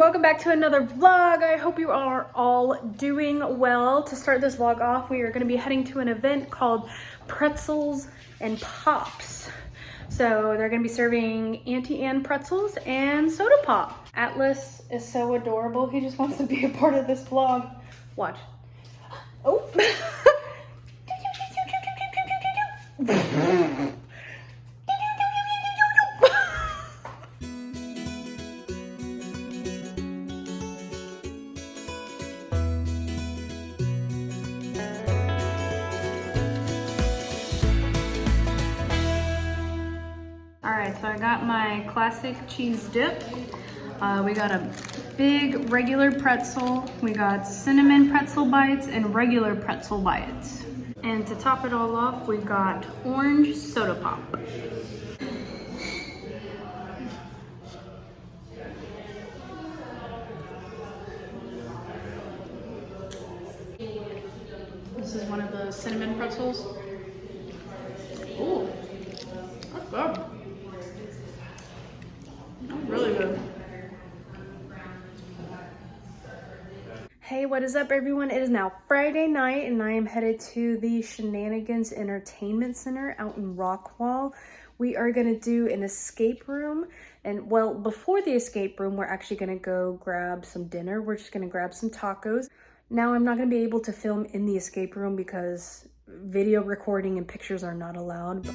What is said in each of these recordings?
welcome back to another vlog. I hope you are all doing well. To start this vlog off, we are going to be heading to an event called Pretzels and Pops. So they're going to be serving Auntie Anne pretzels and soda pop. Atlas is so adorable. He just wants to be a part of this vlog. Watch. Oh. Alright, so I got my classic cheese dip. We got a big regular pretzel. We got cinnamon pretzel bites and regular pretzel bites. And to top it all off, we got orange soda pop. This is one of the cinnamon pretzels. Ooh, that's good. Really good. Hey, what is up everyone? It is now Friday night and I am headed to the Shenanigans Entertainment Center out in Rockwall. We are gonna do an escape room, and well, before the escape room, we're actually gonna go grab some dinner. We're just gonna grab some tacos. Now, I'm not gonna be able to film in the escape room because video recording and pictures are not allowed.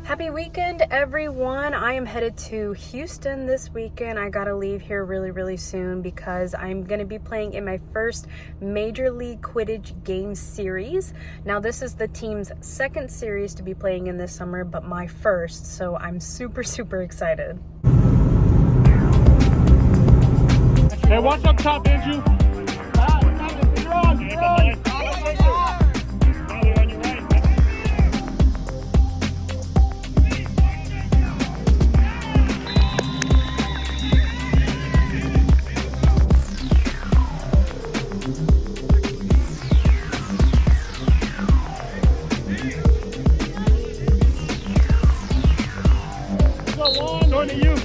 Happy weekend, everyone. I am headed to Houston this weekend. I gotta leave here really soon because I'm gonna be playing in my first Major League Quidditch game series. Now, this is the team's second series to be playing in this summer, but my first, so I'm super excited. Hey, watch up top, Andrew. You're on. Going to you.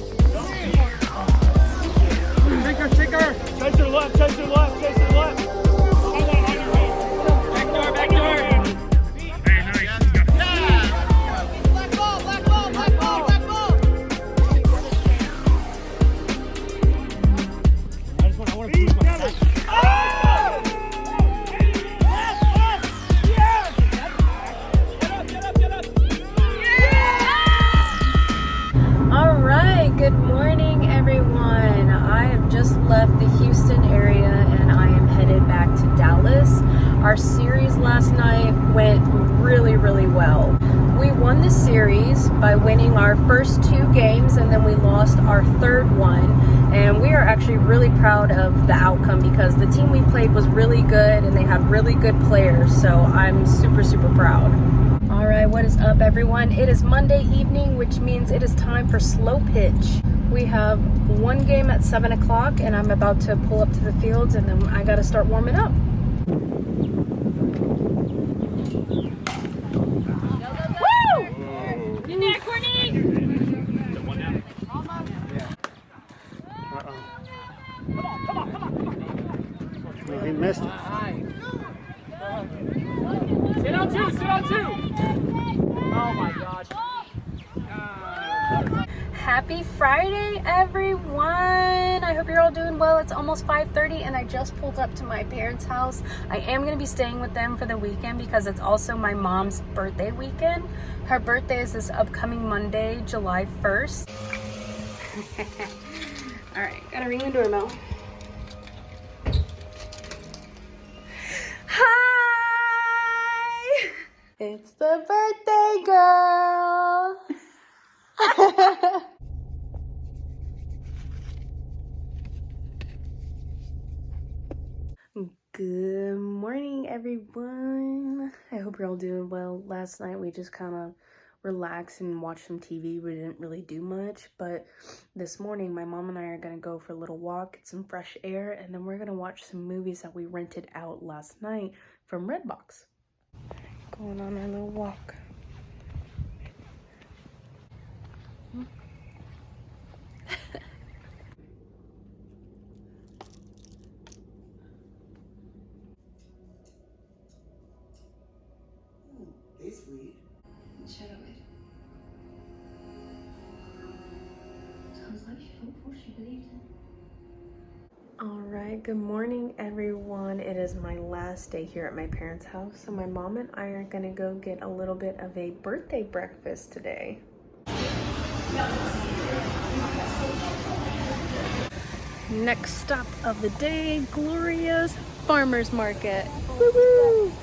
Take her. Chase her left, chase her left, chase her left. On your right. Back door. Very nice. Black ball. I want to prove myself. Good morning, everyone. I have just left the Houston area and I am headed back to Dallas. Our series last night went really well. We won the series by winning our first 2 games and then we lost our third one. And we are actually really proud of the outcome because the team we played was really good and they had really good players. So I'm super proud. All right, what is up, everyone? It is Monday evening, which means it is time for slow pitch. We have 1 game at 7 o'clock and I'm about to pull up to the fields and then I gotta start warming up. Woo! In there, Courtney! No, he missed it. Sit on 2! Oh my gosh. Happy Friday, everyone. I hope you're all doing well. It's almost 5:30 and I just pulled up to my parents' house. I am going to be staying with them for the weekend because it's also my mom's birthday weekend. Her birthday is this upcoming Monday, July 1st. All right, gotta ring the doorbell. Hi! It's the birthday girl. Good morning, everyone. I hope you're all doing well. Last night we just kind of relaxed and watched some TV. We didn't really do much, but this morning my mom and I are gonna go for a little walk, get some fresh air, and then we're gonna watch some movies that we rented out last night from Redbox. Going on our little walk. They sweet. Shadow it. Sounds like she hoped for, she believed in. Alright, good morning everyone. It is my last day here at my parents' house, so my mom and I are gonna go get a little bit of a birthday breakfast today. Next stop of the day, Gloria's Farmers Market. Woo-woo!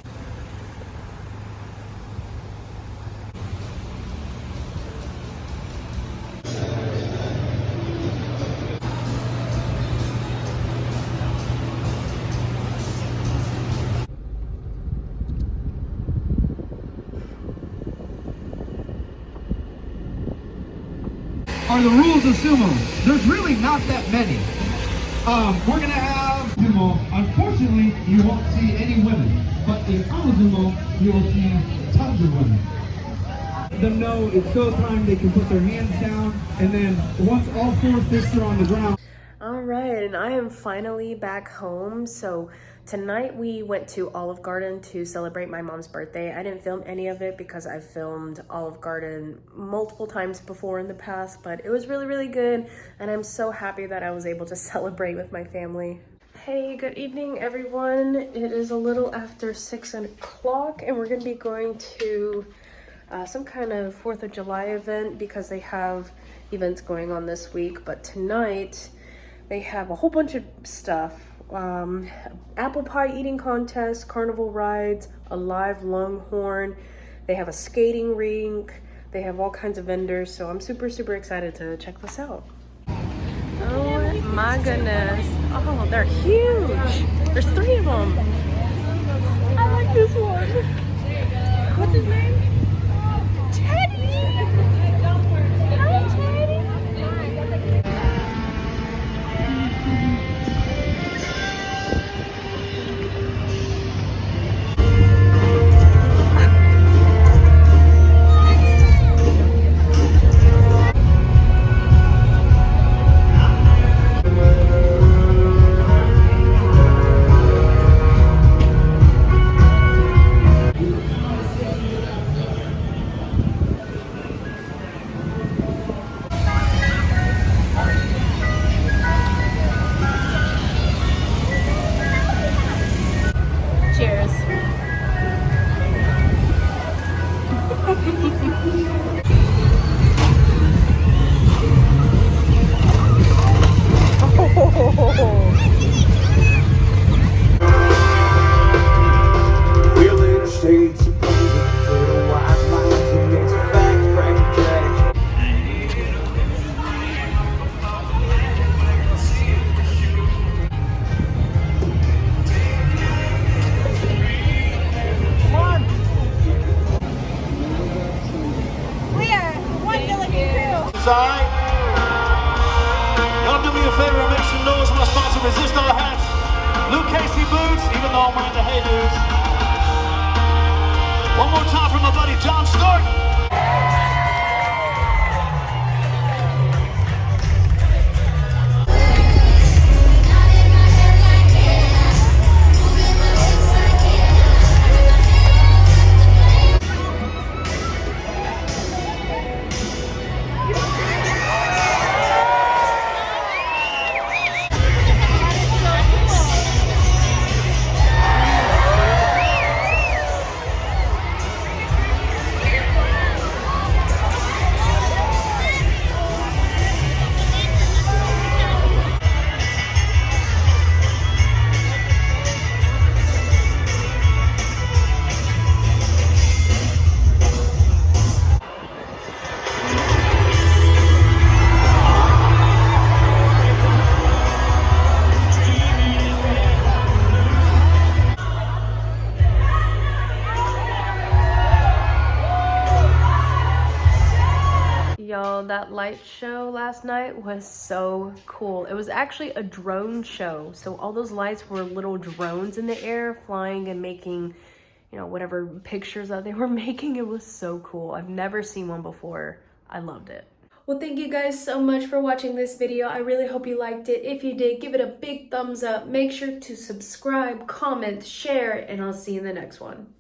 Are the rules of sumo? There's really not that many. We're gonna have sumo. Unfortunately, you won't see any women, but in Amazumo, you will see tons of women. Let them know it's go time. They can put their hands down, and then once all four fists are on the ground. Alright, and I am finally back home. So tonight we went to Olive Garden to celebrate my mom's birthday. I didn't film any of it because I've filmed Olive Garden multiple times before in the past, but it was really, really good, and I'm so happy that I was able to celebrate with my family. Hey, good evening everyone. It is a little after 6 o'clock, and we're gonna be going to some kind of 4th of July event because they have events going on this week, but tonight they have a whole bunch of stuff. Apple pie eating contest, carnival rides, a live Longhorn. They have a skating rink. They have all kinds of vendors, so I'm super, super excited to check this out. Oh my goodness. Oh, they're huge. There's 3 of them. I like this one. What's his name? Teddy. Hi, Teddy. Cheers. We're little states of little white lines and it's a fact breaking day. Alright. Y'all do me a favor and make some noise for my sponsor, Resist Our Hats. Luke Casey Boots, even though I'm wearing the Hey Dudes. One more time for my buddy John Stark. Y'all, that light show last night was so cool. It was actually a drone show. So all those lights were little drones in the air flying and making, you know, whatever pictures that they were making. It was so cool. I've never seen one before. I loved it. Well, thank you guys so much for watching this video. I really hope you liked it. If you did, give it a big thumbs up. Make sure to subscribe, comment, share, and I'll see you in the next one.